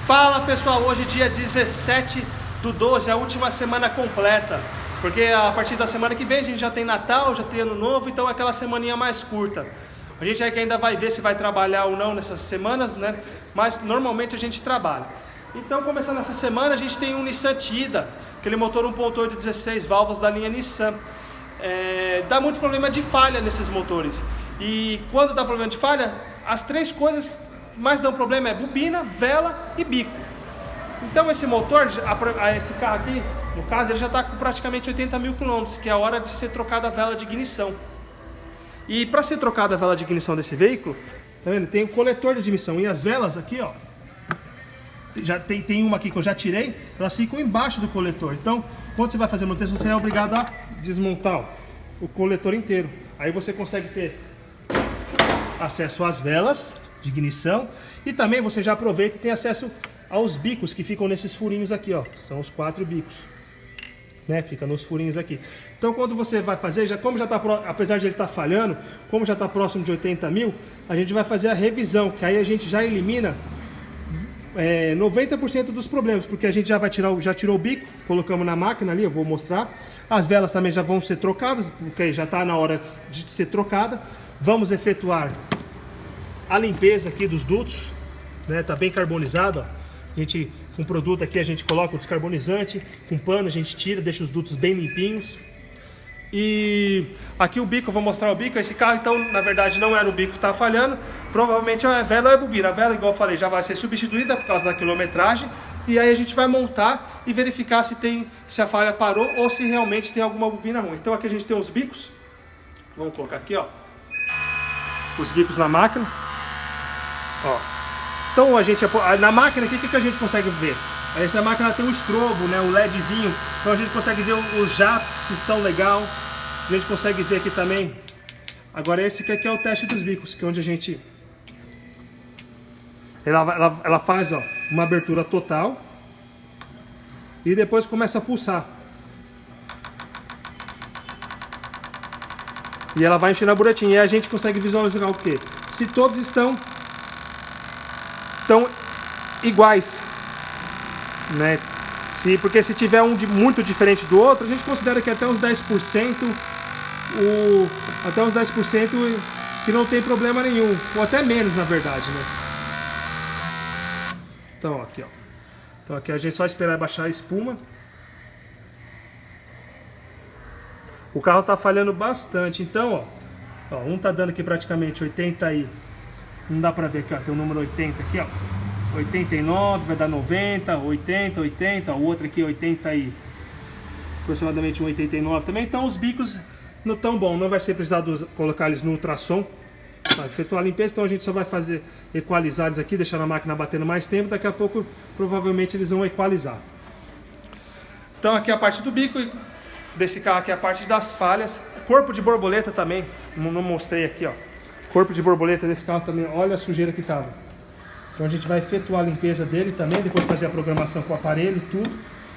Fala pessoal, hoje dia 17/12, a última semana completa, porque a partir da semana que vem a gente já tem Natal, já tem Ano Novo, então é aquela semaninha mais curta. A gente ainda vai ver se vai trabalhar ou não nessas semanas, né? Mas normalmente a gente trabalha. Então, começando essa semana, a gente tem um Nissan Tida, aquele motor 1.8 16 válvulas da linha Nissan. Dá muito problema de falha nesses motores. E quando dá problema de falha, as três coisas mais dão problema é bobina, vela e bico. Então esse motor, esse carro aqui, no caso, ele já está com praticamente 80 mil quilômetros, que é a hora de ser trocada a vela de ignição. E para ser trocada a vela de ignição desse veículo, tá vendo? Tem o coletor de admissão e as velas aqui, ó. Já tem uma aqui que eu já tirei, elas ficam embaixo do coletor. Então, quando você vai fazer manutenção, você é obrigado a desmontar o coletor inteiro. Aí você consegue ter acesso às velas de ignição e também você já aproveita e tem acesso aos bicos que ficam nesses furinhos aqui, ó. São os 4 bicos, né? Fica nos furinhos aqui. Então, quando você vai fazer, como já tá, apesar de ele estar falhando, como já está próximo de 80 mil, a gente vai fazer a revisão, que aí a gente já elimina 90% dos problemas, porque a gente já tirou o bico, colocamos na máquina ali, eu vou mostrar. As velas também já vão ser trocadas, porque já está na hora de ser trocada. Vamos efetuar a limpeza aqui dos dutos, né? Tá bem carbonizado, ó. A gente, com o produto aqui, a gente coloca o descarbonizante, com pano a gente tira, deixa os dutos bem limpinhos. E aqui o bico, eu vou mostrar o bico. Esse carro, então, na verdade, não era o bico que está falhando. Provavelmente é a vela ou a bobina. A vela, igual eu falei, já vai ser substituída por causa da quilometragem. E aí a gente vai montar e verificar se a falha parou ou se realmente tem alguma bobina ruim. Então aqui a gente tem os bicos. Vamos colocar aqui, ó. Os bicos na máquina. Ó. Então na máquina aqui, o que a gente consegue ver? Essa máquina tem um estrobo, né, um LEDzinho, então a gente consegue ver os jatos, se estão legal. A gente consegue ver aqui também. Agora esse aqui é o teste dos bicos, que é onde a gente... Ela faz, ó, uma abertura total e depois começa a pulsar. E ela vai enchendo a buretinha e a gente consegue visualizar o quê? Se todos estão iguais, né? Porque se tiver um muito diferente do outro, a gente considera que até uns 10%, que não tem problema nenhum, ou até menos na verdade, né? Então aqui, ó. Então aqui a gente só esperar baixar a espuma. O carro tá falhando bastante, então, ó, um tá dando aqui praticamente 80 e não dá pra ver aqui, ó, tem o número 80 aqui, ó. 89, vai dar 90, 80, 80, o outro aqui 80 e aproximadamente um 89 também. Então os bicos não tão bom, não vai ser precisado colocar eles no ultrassom para efetuar a limpeza, então a gente só vai fazer equalizar eles aqui, deixar a máquina batendo mais tempo, daqui a pouco provavelmente eles vão equalizar. Então aqui a parte do bico desse carro aqui, a parte das falhas, corpo de borboleta também, não mostrei aqui, ó. Corpo de borboleta desse carro também, olha a sujeira que tava. Então a gente vai efetuar a limpeza dele também, depois fazer a programação com o aparelho e tudo.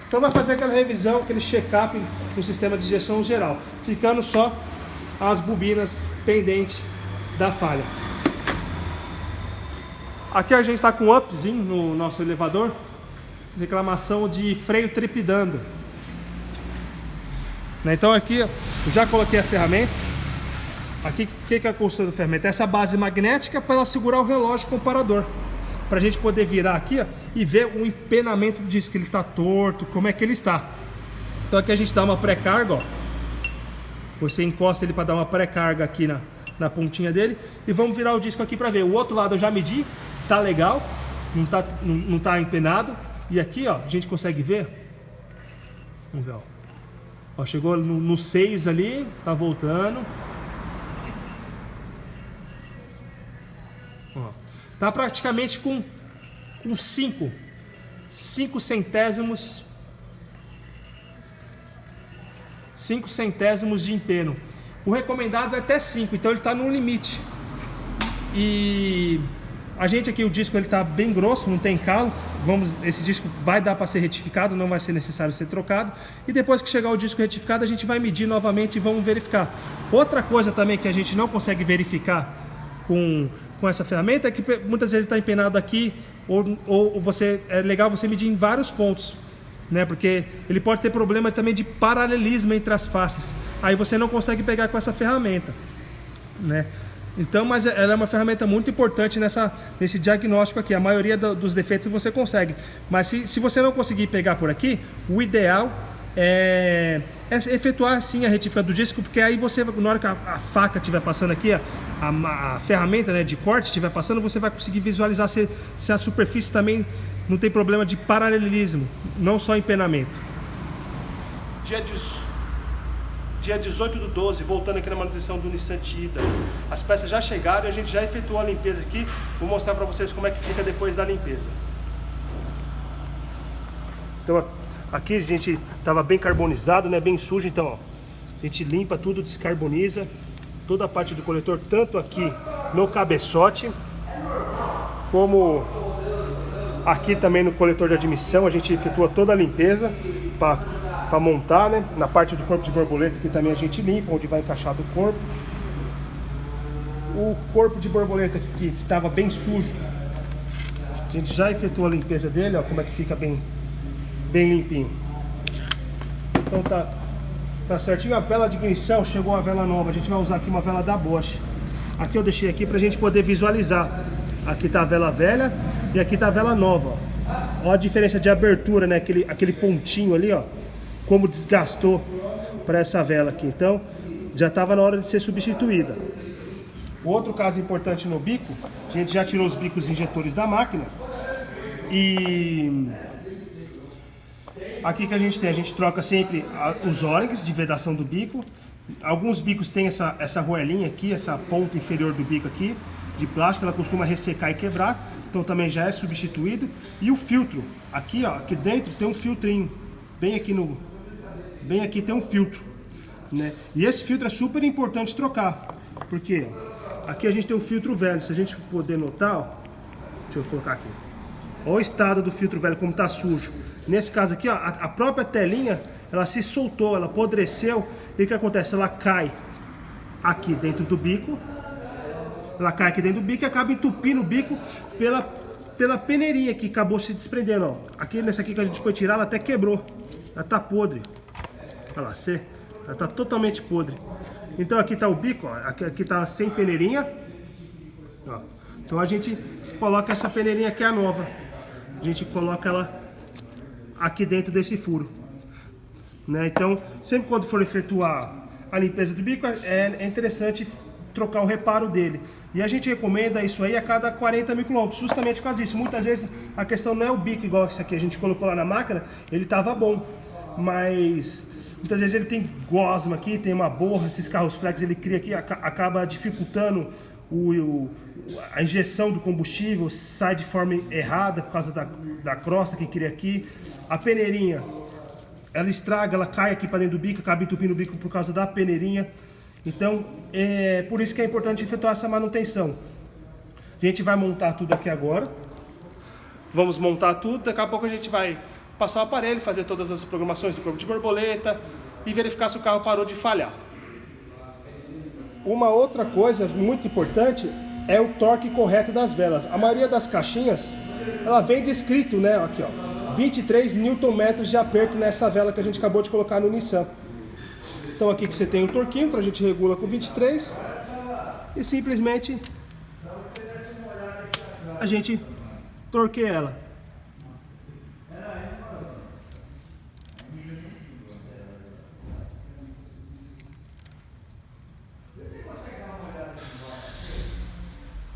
Então vai fazer aquela revisão, aquele check-up no sistema de injeção geral, ficando só as bobinas pendentes da falha. Aqui a gente está com um upzinho no nosso elevador, reclamação de freio trepidando. Então aqui eu já coloquei a ferramenta. Aqui o que é a construção da ferramenta? Essa base magnética para ela segurar o relógio comparador. Para a gente poder virar aqui, ó, e ver o empenamento do disco, ele está torto, como é que ele está. Então aqui a gente dá uma pré-carga, ó. Você encosta ele para dar uma pré-carga aqui na pontinha dele e vamos virar o disco aqui para ver. O outro lado eu já medi, tá legal, não tá empenado. E aqui, ó, a gente consegue ver. Vamos ver, ó, chegou no 6 ali, tá voltando. Ó. Tá praticamente com 5 centésimos de empeno. O recomendado é até 5, então ele está no limite. E a gente aqui, o disco ele está bem grosso, não tem calo. Esse disco vai dar para ser retificado, não vai ser necessário ser trocado. E depois que chegar o disco retificado, a gente vai medir novamente e vamos verificar. Outra coisa também que a gente não consegue verificar com essa ferramenta é que muitas vezes está empenado aqui ou é legal você medir em vários pontos, né? Porque ele pode ter problema também de paralelismo entre as faces. Aí você não consegue pegar com essa ferramenta, né? Então, mas ela é uma ferramenta muito importante nesse diagnóstico aqui. A maioria dos defeitos você consegue. Mas se você não conseguir pegar por aqui, o ideal é efetuar sim a retífica do disco, porque aí você, na hora que a faca estiver passando aqui, a ferramenta, né, de corte estiver passando, você vai conseguir visualizar se a superfície também não tem problema de paralelismo, não só empenamento. Dia 18/12, voltando aqui na manutenção do Nissan Tiida. As peças já chegaram e a gente já efetuou a limpeza aqui. Vou mostrar para vocês como é que fica depois da limpeza. Então aqui a gente estava bem carbonizado, né, bem sujo, então ó, a gente limpa tudo, descarboniza toda a parte do coletor, tanto aqui no cabeçote, como aqui também no coletor de admissão. A gente efetua toda a limpeza para montar, né? Na parte do corpo de borboleta aqui também a gente limpa, onde vai encaixar do corpo. O corpo de borboleta aqui que estava bem sujo, a gente já efetuou a limpeza dele, ó, como é que fica bem limpinho. Então tá certinho. A vela de ignição, chegou a vela nova, a gente vai usar aqui uma vela da Bosch. Aqui eu deixei aqui pra gente poder visualizar. Aqui tá a vela velha e aqui tá a vela nova, ó. Ó a diferença de abertura, né? Aquele pontinho ali, ó, como desgastou para essa vela aqui. Então já estava na hora de ser substituída. Outro caso importante no bico, a gente já tirou os bicos injetores da máquina. E aqui que a gente troca sempre os ólegs de vedação do bico. Alguns bicos têm essa roelinha aqui, essa ponta inferior do bico aqui, de plástico, ela costuma ressecar e quebrar, então também já é substituído. E o filtro, aqui ó, aqui dentro tem um filtrinho, bem aqui tem um filtro, né? E esse filtro é super importante trocar, porque ó, aqui a gente tem um filtro velho, se a gente poder notar, ó, deixa eu colocar aqui, olha o estado do filtro velho, como tá sujo. Nesse caso aqui, ó, a própria telinha, ela se soltou, ela apodreceu, e o que acontece? Ela cai aqui dentro do bico, e acaba entupindo o bico pela peneirinha que acabou se desprendendo, ó. Aqui nessa aqui que a gente foi tirar, ela até quebrou, ela tá podre, olha lá, ela tá totalmente podre. Então aqui tá o bico, ó, aqui tá sem peneirinha, ó. Então a gente coloca essa peneirinha aqui, a nova, a gente coloca ela aqui dentro desse furo, né? Então sempre quando for efetuar a limpeza do bico, é interessante trocar o reparo dele. E a gente recomenda isso aí a cada 40 mil quilômetros, justamente por causa disso. Muitas vezes a questão não é o bico igual esse aqui, a gente colocou lá na máquina, ele estava bom, mas muitas vezes ele tem gosma aqui, tem uma borra, esses carros flex ele cria aqui, acaba dificultando a injeção do combustível, sai de forma errada por causa da crosta que cria aqui. A peneirinha, ela estraga, ela cai aqui para dentro do bico, acaba entupindo o bico por causa da peneirinha. Então, é por isso que é importante efetuar essa manutenção. A gente vai montar tudo aqui agora. Vamos montar tudo, daqui a pouco a gente vai passar o aparelho, fazer todas as programações do corpo de borboleta e verificar se o carro parou de falhar. Uma outra coisa muito importante é o torque correto das velas. A maioria das caixinhas, ela vem descrito, né, aqui ó, 23 Nm de aperto nessa vela que a gente acabou de colocar no Nissan. Então aqui que você tem o torquinho, então a gente regula com 23 e simplesmente a gente torqueia ela.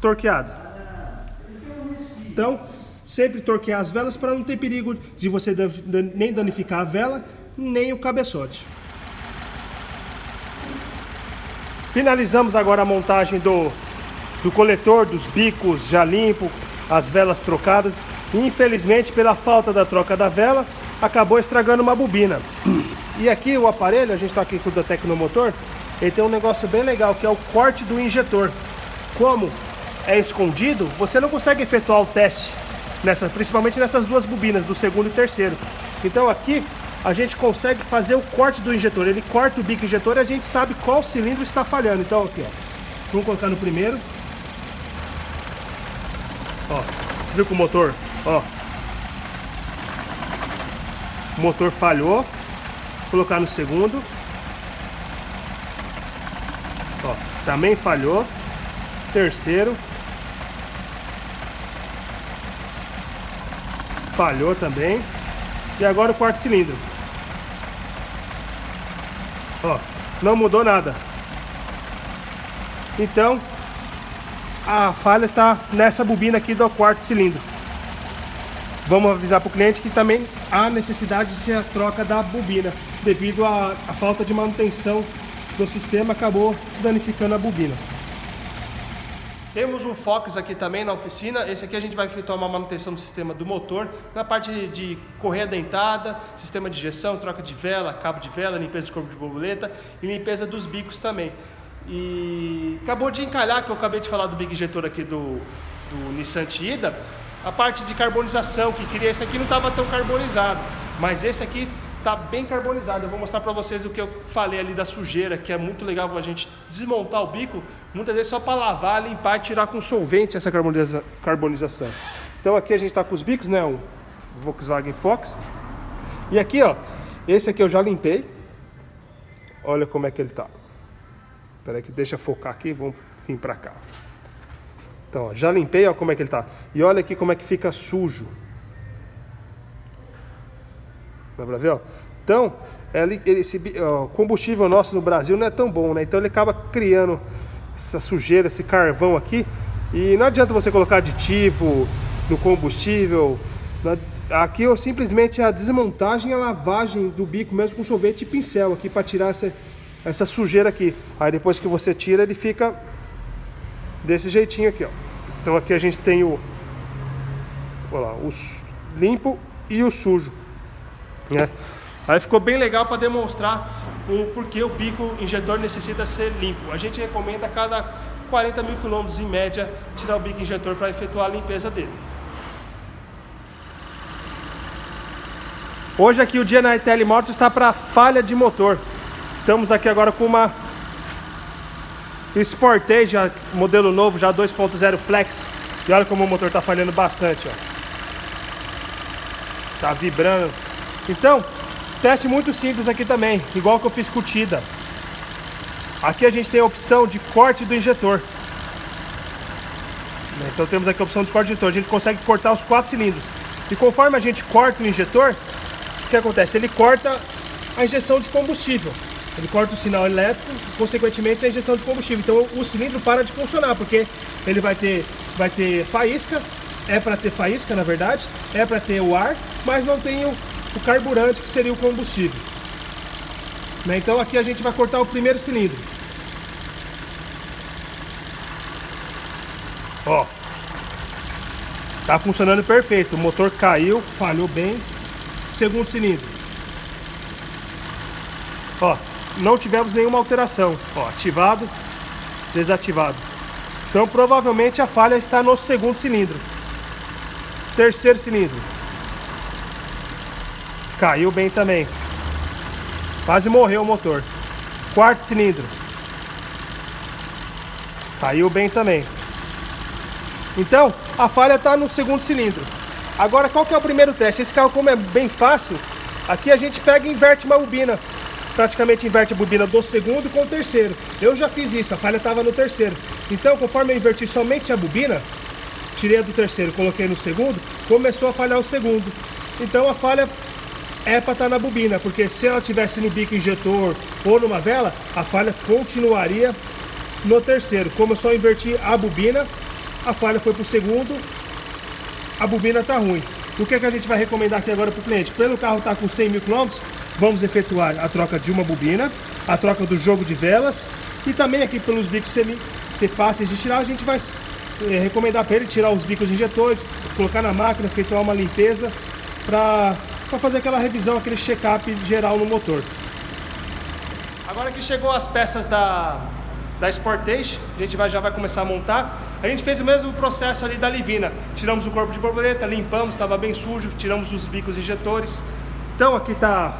Torqueada. Então, sempre torquear as velas para não ter perigo de você nem danificar a vela, nem o cabeçote. Finalizamos agora a montagem do coletor, dos bicos já limpo, as velas trocadas. Infelizmente, pela falta da troca da vela, acabou estragando uma bobina. E aqui o aparelho, a gente está aqui com o da Tecnomotor, ele tem um negócio bem legal, que é o corte do injetor. Como é escondido, você não consegue efetuar o teste, principalmente nessas duas bobinas, do segundo e terceiro. Então aqui a gente consegue fazer o corte do injetor. Ele corta o bico injetor e a gente sabe qual cilindro está falhando. Então aqui, ó, vamos colocar no primeiro. Ó, Viu que o motor, ó, o motor falhou. Vou colocar no segundo. Ó, também falhou. Terceiro. Falhou também. E agora o quarto cilindro. Ó, não mudou nada. Então, a falha está nessa bobina aqui do quarto cilindro. Vamos avisar para o cliente que também há necessidade de ser a troca da bobina, devido à falta de manutenção do sistema, acabou danificando a bobina. Temos um Fox aqui também na oficina. Esse aqui a gente vai efetuar uma manutenção do sistema do motor, na parte de correia dentada, sistema de injeção, troca de vela, cabo de vela, limpeza de corpo de borboleta e limpeza dos bicos também. E acabou de encalhar, que eu acabei de falar do bico injetor aqui do Nissan Tiida, a parte de carbonização, que queria, esse aqui não estava tão carbonizado, mas esse aqui tá bem carbonizado. Eu vou mostrar para vocês o que eu falei ali da sujeira, que é muito legal a gente desmontar o bico, muitas vezes só para lavar, limpar e tirar com solvente essa carbonização. Então aqui a gente está com os bicos, né, o Volkswagen Fox. E aqui, ó, esse aqui eu já limpei. Olha como é que ele tá. Espera aí que deixa focar aqui, vamos vir para cá. Então, ó, já limpei, ó como é que ele tá. E olha aqui como é que fica sujo. Dá pra ver, ó? Então, esse combustível nosso no Brasil não é tão bom, né? Então ele acaba criando essa sujeira, esse carvão aqui. E não adianta você colocar aditivo no combustível. Aqui eu simplesmente a desmontagem e a lavagem do bico mesmo com sorvete e pincel aqui para tirar essa sujeira aqui. Aí depois que você tira, ele fica desse jeitinho aqui, ó. Então aqui a gente tem o limpo e o sujo, né? Aí ficou bem legal para demonstrar o porquê o bico injetor necessita ser limpo. A gente recomenda a cada 40 mil quilômetros em média tirar o bico injetor para efetuar a limpeza dele. Hoje aqui o dia na ITL Motors está para falha de motor. Estamos aqui agora com uma Sportage, modelo novo, já 2.0 Flex. E olha como o motor está falhando bastante, ó. Tá vibrando. Então, teste muito simples aqui também, igual que eu fiz com o Tiida. Aqui a gente tem a opção de corte do injetor. Então temos aqui a opção de corte do injetor. A gente consegue cortar os 4 cilindros. E conforme a gente corta o injetor, o que acontece? Ele corta a injeção de combustível. Ele corta o sinal elétrico, consequentemente a injeção de combustível. Então o cilindro para de funcionar, porque ele vai ter faísca, é para ter faísca na verdade, é para ter o ar, mas não tem o carburante, que seria o combustível. Então aqui a gente vai cortar o primeiro cilindro. Ó, tá funcionando perfeito, o motor caiu, falhou bem. Segundo cilindro. Ó, não tivemos nenhuma alteração. Ó, ativado, desativado. Então provavelmente a falha está no segundo cilindro. Terceiro cilindro. Caiu bem também. Quase morreu o motor. Quarto cilindro. Caiu bem também. Então a falha está no segundo cilindro. Agora qual que é o primeiro teste? Esse carro, como é bem fácil, aqui a gente pega e inverte uma bobina. Praticamente inverte a bobina do segundo com o terceiro. Eu já fiz isso, a falha estava no terceiro. Então, conforme eu inverti somente a bobina, tirei a do terceiro, coloquei no segundo, começou a falhar o segundo. Então a falha é para estar na bobina, porque se ela tivesse no bico injetor ou numa vela, a falha continuaria no terceiro. Como eu só inverti a bobina, a falha foi para o segundo, a bobina está ruim. O que é que a gente vai recomendar aqui agora para o cliente? Pelo carro estar com 100 mil quilômetros, vamos efetuar a troca de uma bobina, a troca do jogo de velas e também aqui pelos bicos ser fáceis de tirar, a gente vai recomendar para ele tirar os bicos injetores, colocar na máquina, efetuar uma limpeza para fazer aquela revisão, aquele check-up geral no motor. Agora que chegou as peças da Sportage, a gente já vai começar a montar. A gente fez o mesmo processo ali da Livina. Tiramos o corpo de borboleta, limpamos, estava bem sujo, tiramos os bicos injetores. Então aqui tá,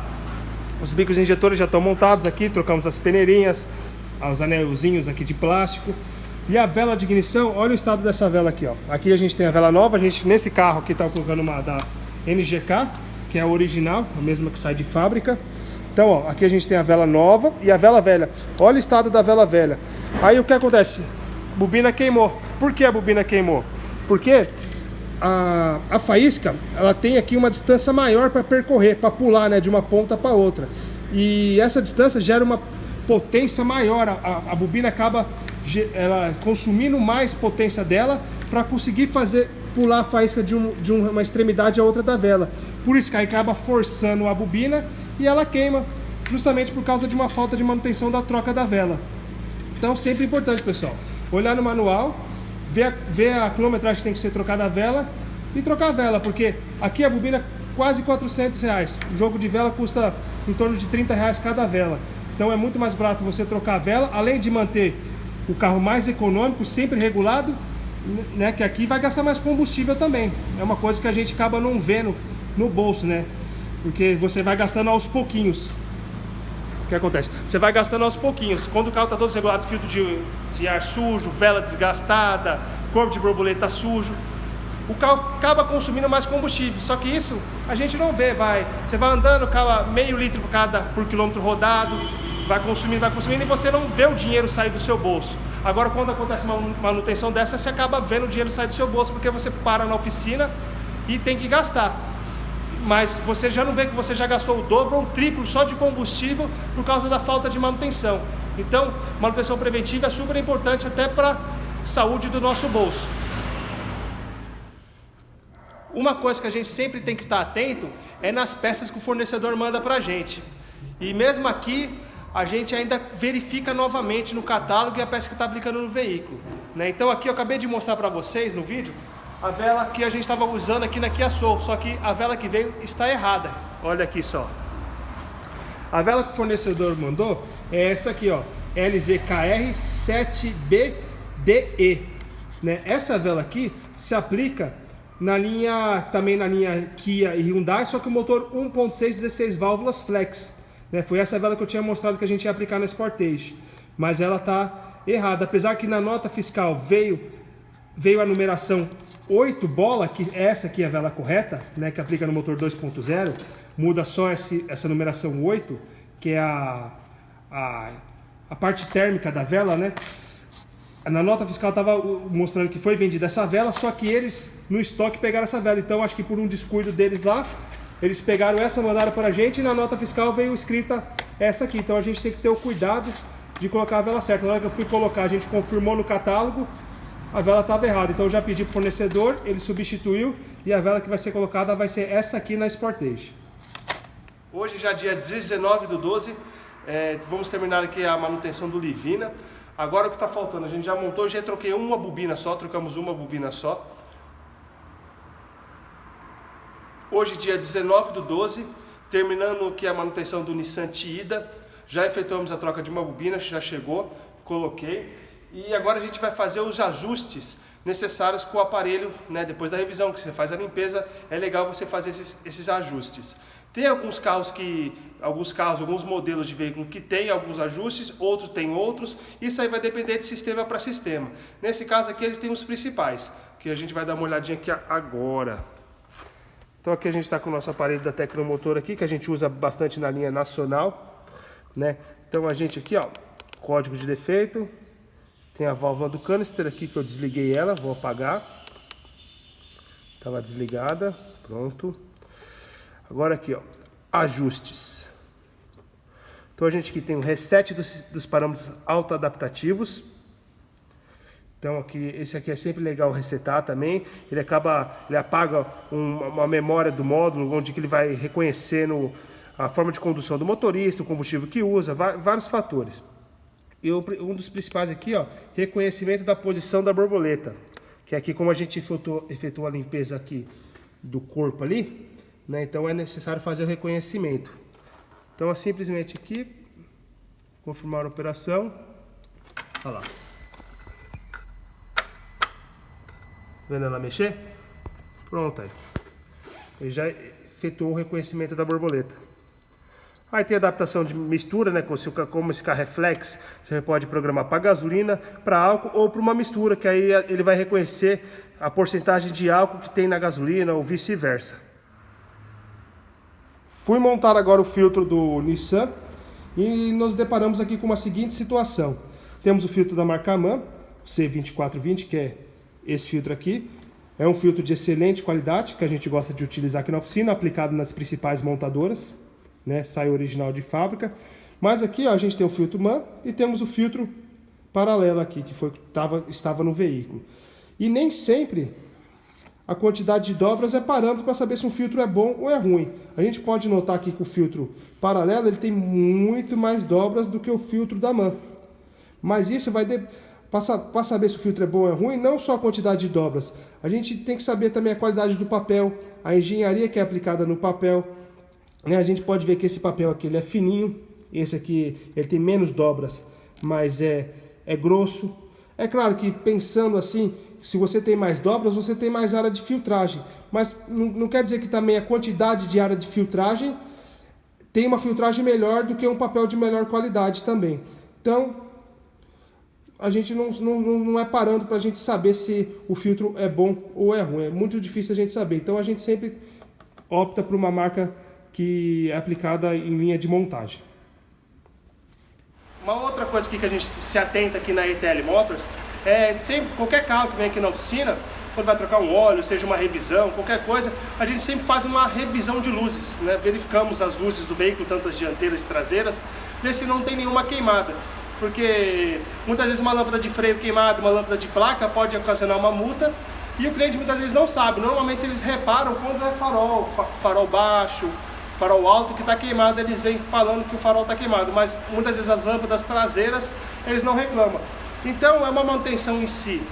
os bicos injetores já estão montados aqui, trocamos as peneirinhas, os anelzinhos aqui de plástico. E a vela de ignição, olha o estado dessa vela aqui, ó. Aqui a gente tem a vela nova, a gente nesse carro aqui tá colocando uma da NGK, que é a original, a mesma que sai de fábrica. Então, ó, aqui a gente tem a vela nova e a vela velha. Olha o estado da vela velha. Aí o que acontece? Bobina queimou. Por que a bobina queimou? Porque a faísca, ela tem aqui uma distância maior para percorrer, para pular, né, de uma ponta para outra. E essa distância gera uma potência maior. A bobina acaba ela consumindo mais potência dela para conseguir pular a faísca de uma extremidade a outra da vela. Por isso que aí acaba forçando a bobina e ela queima, justamente por causa de uma falta de manutenção da troca da vela. Então sempre importante, pessoal, olhar no manual, ver a quilometragem que tem que ser trocada a vela e trocar a vela, porque aqui a bobina quase R$400. O jogo de vela custa em torno de R$30 cada vela. Então é muito mais barato você trocar a vela, além de manter o carro mais econômico, sempre regulado, né, que aqui vai gastar mais combustível também. É uma coisa que a gente acaba não vendo no bolso, né? Porque você vai gastando aos pouquinhos. O que acontece? Você vai gastando aos pouquinhos. Quando o carro está todo desregulado, filtro de ar sujo, vela desgastada, corpo de borboleta sujo, o carro acaba consumindo mais combustível. Só que isso a gente não vê. Você vai andando, acaba meio litro por quilômetro rodado, vai consumindo e você não vê o dinheiro sair do seu bolso. Agora, quando acontece uma manutenção dessa, você acaba vendo o dinheiro sair do seu bolso, porque você para na oficina e tem que gastar. Mas você já não vê que você já gastou o dobro ou o triplo só de combustível por causa da falta de manutenção. Então, manutenção preventiva é super importante até para a saúde do nosso bolso. Uma coisa que a gente sempre tem que estar atento é nas peças que o fornecedor manda para a gente. E mesmo aqui, a gente ainda verifica novamente no catálogo e a peça que está aplicando no veículo, né? Então aqui eu acabei de mostrar para vocês no vídeo a vela que a gente estava usando aqui na Kia Soul, só que a vela que veio está errada. Olha aqui só. A vela que o fornecedor mandou é essa aqui, ó, LZKR 7BDE, né? Essa vela aqui se aplica também na linha Kia e Hyundai, só que o motor 1.6 16 válvulas flex, né? Foi essa vela que eu tinha mostrado que a gente ia aplicar na Sportage, mas ela tá errada, apesar que na nota fiscal veio a numeração 8 bola, que essa aqui é a vela correta, né, que aplica no motor 2.0, muda só essa numeração 8, que é a parte térmica da vela, né? Na nota fiscal estava mostrando que foi vendida essa vela, só que eles no estoque pegaram essa vela. Então acho que por um descuido deles lá, eles pegaram essa, mandaram para a gente, e na nota fiscal veio escrita essa aqui. Então a gente tem que ter o cuidado de colocar a vela certa. Na hora que eu fui colocar, a gente confirmou no catálogo, a vela estava errada. Então eu já pedi para o fornecedor, ele substituiu, e a vela que vai ser colocada vai ser essa aqui na Sportage. Hoje já dia 19/12, vamos terminar aqui a manutenção do Livina. Agora o que está faltando? A gente já montou, já troquei uma bobina só, trocamos uma bobina só. Hoje, dia 19/12, terminando aqui a manutenção do Nissan Tiida, já efetuamos a troca de uma bobina, já chegou, coloquei. E agora a gente vai fazer os ajustes necessários com o aparelho, né? Depois da revisão, que você faz a limpeza, é legal você fazer esses ajustes. Tem alguns modelos de veículo que tem alguns ajustes, outros tem outros. Isso aí vai depender de sistema para sistema. Nesse caso aqui eles têm os principais, que a gente vai dar uma olhadinha aqui agora. Então aqui a gente está com o nosso aparelho da Tecnomotor aqui, que a gente usa bastante na linha nacional, né? Então a gente aqui, ó, código de defeito, tem a válvula do canister aqui que eu desliguei ela, vou apagar. Estava desligada, pronto. Agora aqui, ó, ajustes. Então a gente aqui tem o reset dos parâmetros autoadaptativos. Então aqui, esse aqui é sempre legal resetar também. Ele apaga uma memória do módulo, onde que ele vai reconhecendo a forma de condução do motorista, o combustível que usa, vários fatores. E um dos principais aqui, ó, reconhecimento da posição da borboleta. Que é aqui, como a gente efetuou a limpeza aqui do corpo ali, né, então é necessário fazer o reconhecimento. Então é simplesmente aqui, confirmar a operação. Olha lá. Vendo ela mexer? Pronto aí. Ele já efetuou o reconhecimento da borboleta. Aí tem adaptação de mistura, né? Como esse carro é flex, você pode programar para gasolina, para álcool ou para uma mistura, que aí ele vai reconhecer a porcentagem de álcool que tem na gasolina ou vice-versa. Fui montar agora o filtro do Nissan e nos deparamos aqui com uma seguinte situação. Temos o filtro da marca MAN, C2420, que é esse filtro aqui. É um filtro de excelente qualidade, que a gente gosta de utilizar aqui na oficina, aplicado nas principais montadoras, né? Sai original de fábrica. Mas aqui, ó, a gente tem o filtro MAN e temos o filtro paralelo aqui, que estava no veículo. E nem sempre a quantidade de dobras é parâmetro para saber se um filtro é bom ou é ruim. A gente pode notar aqui que o filtro paralelo ele tem muito mais dobras do que o filtro da MAN. Mas isso vai para saber se o filtro é bom ou é ruim, não só a quantidade de dobras. A gente tem que saber também a qualidade do papel, a engenharia que é aplicada no papel. Né? A gente pode ver que esse papel aqui ele é fininho, esse aqui ele tem menos dobras, mas é grosso. É claro que pensando assim, se você tem mais dobras, você tem mais área de filtragem. Mas não quer dizer que também a quantidade de área de filtragem tem uma filtragem melhor do que um papel de melhor qualidade também. Então, a gente não é parando para a gente saber se o filtro é bom ou é ruim. É muito difícil a gente saber. Então, a gente sempre opta por uma marca que é aplicada em linha de montagem. Uma outra coisa que a gente se atenta aqui na ETL Motors é sempre, qualquer carro que vem aqui na oficina, quando vai trocar um óleo, seja uma revisão, qualquer coisa, a gente sempre faz uma revisão de luzes, né? Verificamos as luzes do veículo, tanto as dianteiras e traseiras, ver se não tem nenhuma queimada. Porque muitas vezes uma lâmpada de freio queimada, uma lâmpada de placa pode ocasionar uma multa e o cliente muitas vezes não sabe. Normalmente eles reparam quando é farol baixo, farol alto que está queimado, eles vêm falando que o farol está queimado, mas muitas vezes as lâmpadas traseiras eles não reclamam. Então é uma manutenção em si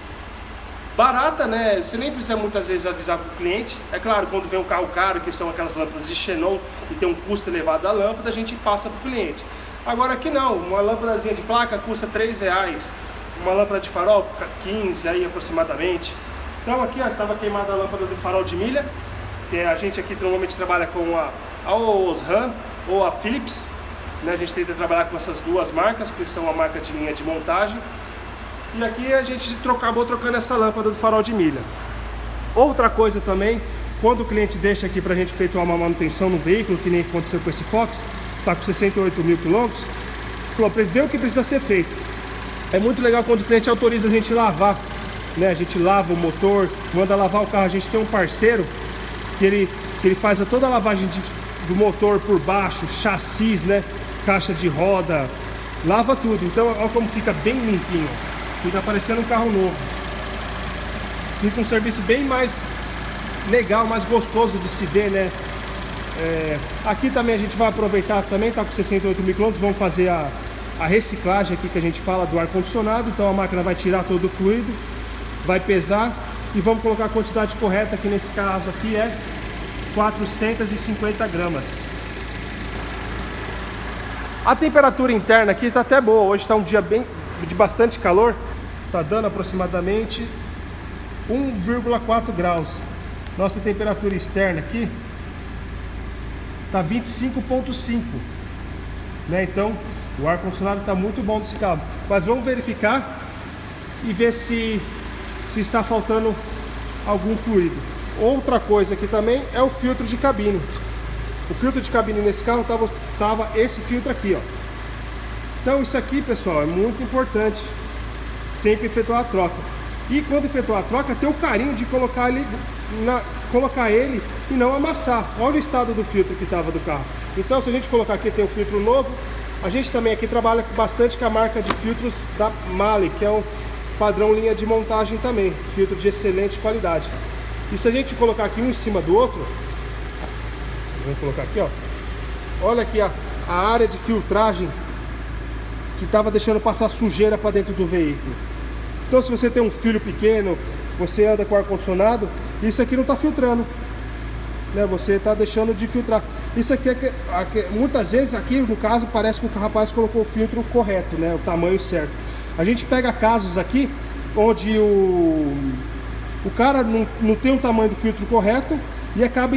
barata, né? Você nem precisa muitas vezes avisar para o cliente. É claro, quando vem um carro caro, que são aquelas lâmpadas de xenon e tem um custo elevado da lâmpada, a gente passa para o cliente. Agora aqui não, uma lâmpadazinha de placa custa R$3, uma lâmpada de farol 15 aí aproximadamente. Então aqui estava queimada a lâmpada do farol de milha, que a gente aqui normalmente trabalha com a Osram ou a Philips, né? A gente tenta trabalhar com essas duas marcas, que são a marca de linha de montagem. E aqui a gente acabou trocando essa lâmpada do farol de milha. Outra coisa também, quando o cliente deixa aqui para a gente efetuar uma manutenção no veículo, que nem aconteceu com esse Fox, está com 68 mil quilômetros, vê o que precisa ser feito. É muito legal quando o cliente autoriza a gente lavar, né? A gente lava o motor, manda lavar o carro. A gente tem um parceiro que ele faz toda a lavagem do motor por baixo, chassis, né? Caixa de roda, lava tudo. Então olha como fica bem limpinho, fica parecendo um carro novo. Fica um serviço bem mais legal, mais gostoso de se ver, né? Aqui também a gente vai aproveitar, também está com 68 mil quilômetros, vamos fazer a reciclagem aqui que a gente fala do ar-condicionado. Então a máquina vai tirar todo o fluido, vai pesar e vamos colocar a quantidade correta, que nesse caso aqui é 450 gramas. A temperatura interna aqui está até boa, hoje está um dia de bastante calor, está dando aproximadamente 1,4 graus. Nossa temperatura externa aqui está 25,5, né? Então o ar-condicionado está muito bom desse carro. Mas vamos verificar e ver se está faltando algum fluido. Outra coisa aqui também é o filtro de cabine. O filtro de cabine nesse carro estava esse filtro aqui, ó. Então isso aqui, pessoal, é muito importante sempre efetuar a troca. E quando efetuar a troca, ter o carinho de colocar ele e não amassar. Olha o estado do filtro que estava do carro. Então, se a gente colocar aqui, tem um filtro novo. A gente também aqui trabalha bastante com a marca de filtros da Mali, que é um padrão linha de montagem também, filtro de excelente qualidade. E se a gente colocar aqui um em cima do outro, vamos colocar aqui, ó. Olha aqui a área de filtragem que estava deixando passar sujeira para dentro do veículo. Então, se você tem um filho pequeno, você anda com ar-condicionado, isso aqui não está filtrando, né? Você está deixando de filtrar. Isso aqui muitas vezes aqui no caso parece que o rapaz colocou o filtro correto, né? O tamanho certo. A gente pega casos aqui onde o cara não tem o tamanho do filtro correto e acaba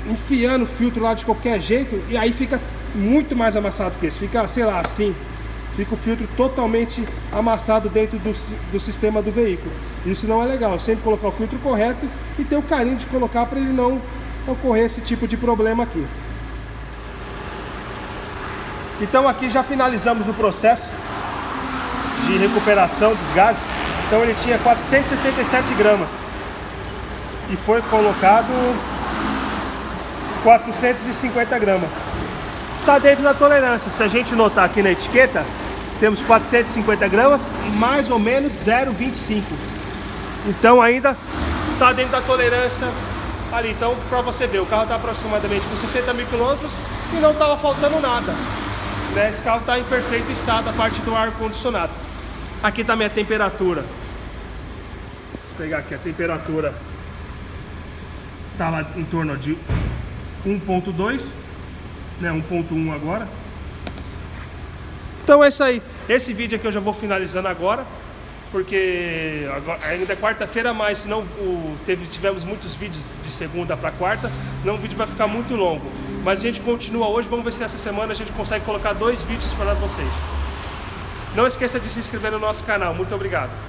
enfiando o filtro lá de qualquer jeito, e aí fica muito mais amassado que esse. Fica, sei lá, assim. Fica o filtro totalmente amassado dentro do sistema do veículo. Isso não é legal. Sempre colocar o filtro correto e ter o carinho de colocar para ele não ocorrer esse tipo de problema aqui. Então aqui já finalizamos o processo de recuperação dos gases. Então ele tinha 467 gramas e foi colocado 450 gramas. Está dentro da tolerância. Se a gente notar aqui na etiqueta, temos 450 gramas e mais ou menos 0,25. Então ainda está dentro da tolerância ali. Então, para você ver, o carro está aproximadamente com 60 mil quilômetros e não estava faltando nada, né? Esse carro está em perfeito estado, a parte do ar-condicionado. Aqui está a minha temperatura. Vou pegar aqui a temperatura. Está lá em torno de 1.2, né? 1.1 agora. Então é isso aí. Esse vídeo aqui eu já vou finalizando agora, porque ainda é quarta-feira, mas senão tivemos muitos vídeos de segunda para quarta, senão o vídeo vai ficar muito longo. Mas a gente continua hoje, vamos ver se essa semana a gente consegue colocar 2 vídeos para vocês. Não esqueça de se inscrever no nosso canal. Muito obrigado.